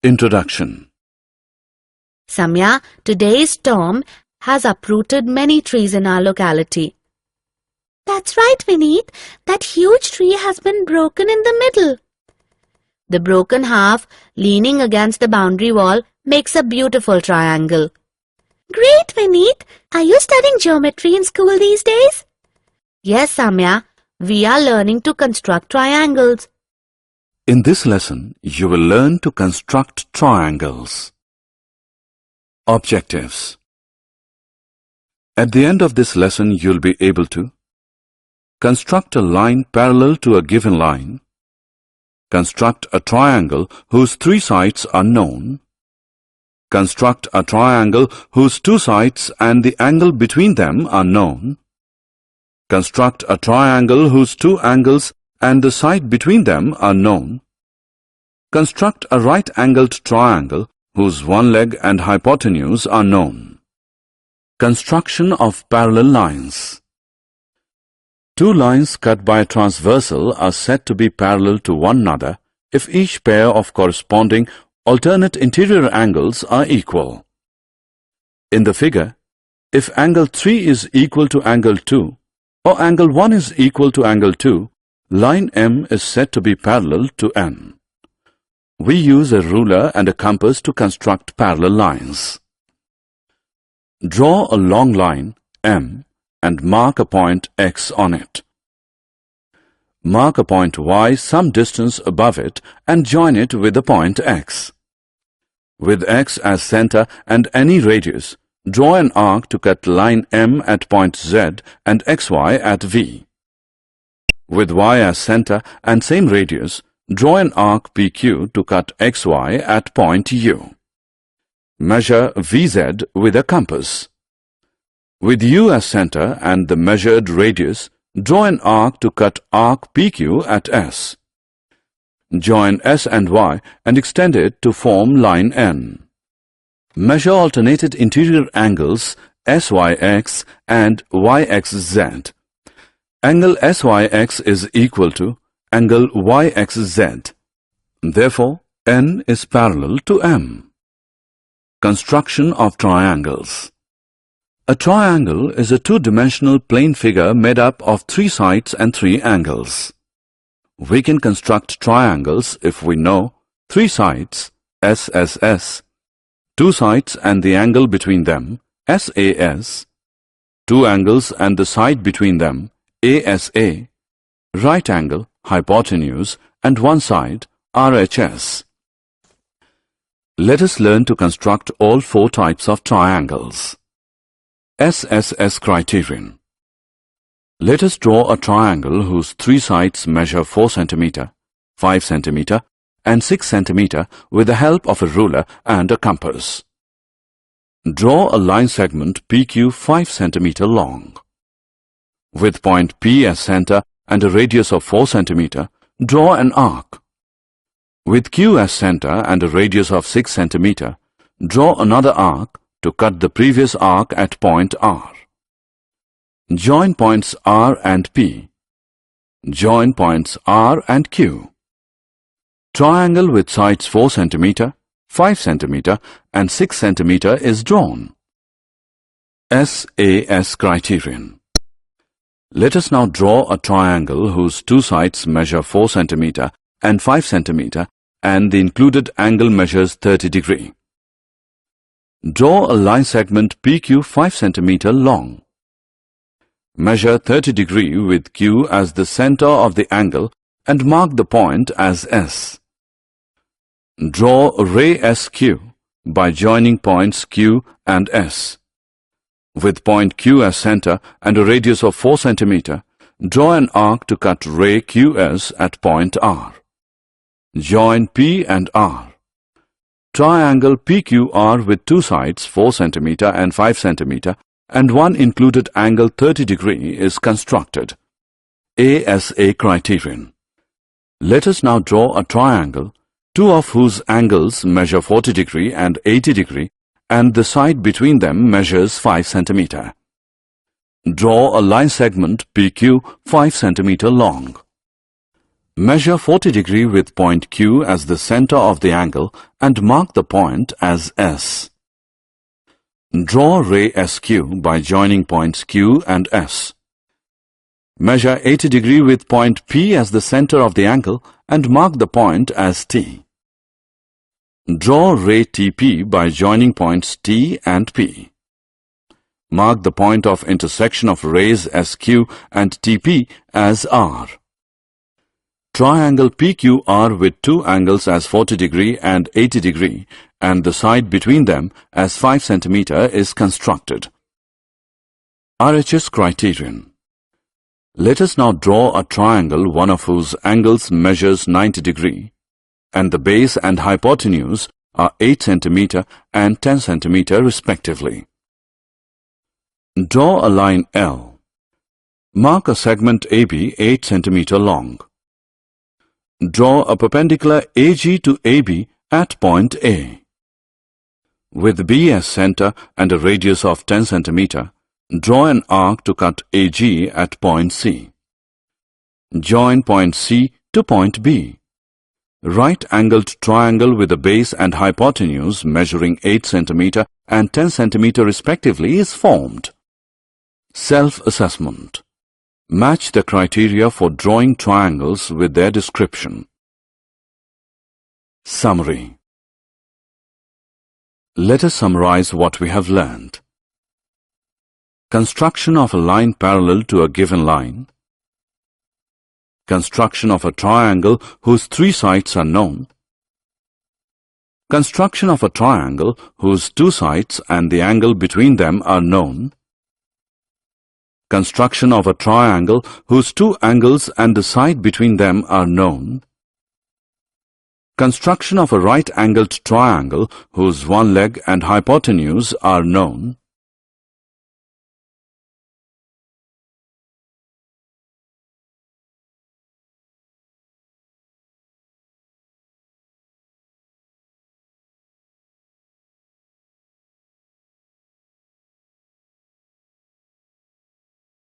Introduction. Samya, today's storm has uprooted many trees in our locality. That's right, Vineet. That huge tree has been broken in the middle. The broken half, leaning against the boundary wall, makes a beautiful triangle. Great, Vineet. Are you studying geometry in school these days? Yes, Samya. We are learning to construct triangles. In this lesson, you will learn to construct triangles. Objectives. At the end of this lesson, you'll be able to construct a line parallel to a given line, construct a triangle whose three sides are known, construct a triangle whose two sides and the angle between them are known, construct a triangle whose two angles and the side between them are known, construct a right-angled triangle whose one leg and hypotenuse are known. Construction of parallel lines. Two lines cut by a transversal are said to be parallel to one another if each pair of corresponding alternate interior angles are equal. In the figure, if angle 3 is equal to angle 2 or angle 1 is equal to angle 2, line M is said to be parallel to N. We use a ruler and a compass to construct parallel lines. Draw a long line, M, and mark a point X on it. Mark a point Y some distance above it and join it with the point X. With X as center and any radius, draw an arc to cut line M at point Z and XY at V. With Y as center and same radius, draw an arc PQ to cut XY at point U. Measure VZ with a compass. With U as center and the measured radius, draw an arc to cut arc PQ at S. Join S and Y and extend it to form line N. Measure alternated interior angles SYX and YXZ. Angle SYX is equal to angle YXZ. Therefore, N is parallel to M. Construction of triangles. A triangle is a two-dimensional plane figure made up of three sides and three angles. We can construct triangles if we know three sides, SSS, two sides and the angle between them, SAS, two angles and the side between them, ASA, right angle, hypotenuse, and one side, RHS. Let us learn to construct all four types of triangles. SSS criterion. Let us draw a triangle whose three sides measure 4 cm, 5 cm, and 6 cm with the help of a ruler and a compass. Draw a line segment PQ 5 cm long. With point P as center and a radius of 4 cm, draw an arc. With Q as center and a radius of 6 cm, draw another arc to cut the previous arc at point R. Join points R and P. Join points R and Q. Triangle with sides 4 cm, 5 cm, and 6 cm is drawn. SAS criterion. Let us now draw a triangle whose two sides measure 4 cm and 5 cm and the included angle measures 30 degrees. Draw a line segment PQ 5 cm long. Measure 30 degrees with Q as the center of the angle and mark the point as S. Draw ray SQ by joining points Q and S. With point Q as center and a radius of 4 cm, draw an arc to cut ray QS at point R. Join P and R. Triangle PQR with two sides 4 cm and 5 cm and one included angle 30 degrees is constructed. ASA criterion. Let us now draw a triangle, two of whose angles measure 40 degrees and 80 degrees and the side between them measures 5 cm. Draw a line segment PQ 5 cm long. Measure 40 degree with point Q as the center of the angle and mark the point as S. Draw ray SQ by joining points Q and S. Measure 80 degree with point P as the center of the angle and mark the point as T. Draw ray TP by joining points T and P. Mark the point of intersection of rays SQ and TP as R. Triangle PQR with two angles as 40 degree and 80 degree and the side between them as 5 cm is constructed. RHS criterion. Let us now draw a triangle one of whose angles measures 90 degree and the base and hypotenuse are 8 cm and 10 cm respectively. Draw a line L. Mark a segment AB 8 cm long. Draw a perpendicular AG to AB at point A. With B as center and a radius of 10 cm, draw an arc to cut AG at point C. Join point C to point B. Right-angled triangle with a base and hypotenuse measuring 8 cm and 10 cm respectively is formed. Self-assessment. Match the criteria for drawing triangles with their description. Summary. Let us summarize what we have learned. Construction of a line parallel to a given line. Construction of a triangle whose 3 sides are known. Construction of a triangle whose 2 sides and the angle between them are known. Construction of a triangle whose 2 angles and the side between them are known. Construction of a right-angled triangle whose 1 leg and hypotenuse are known.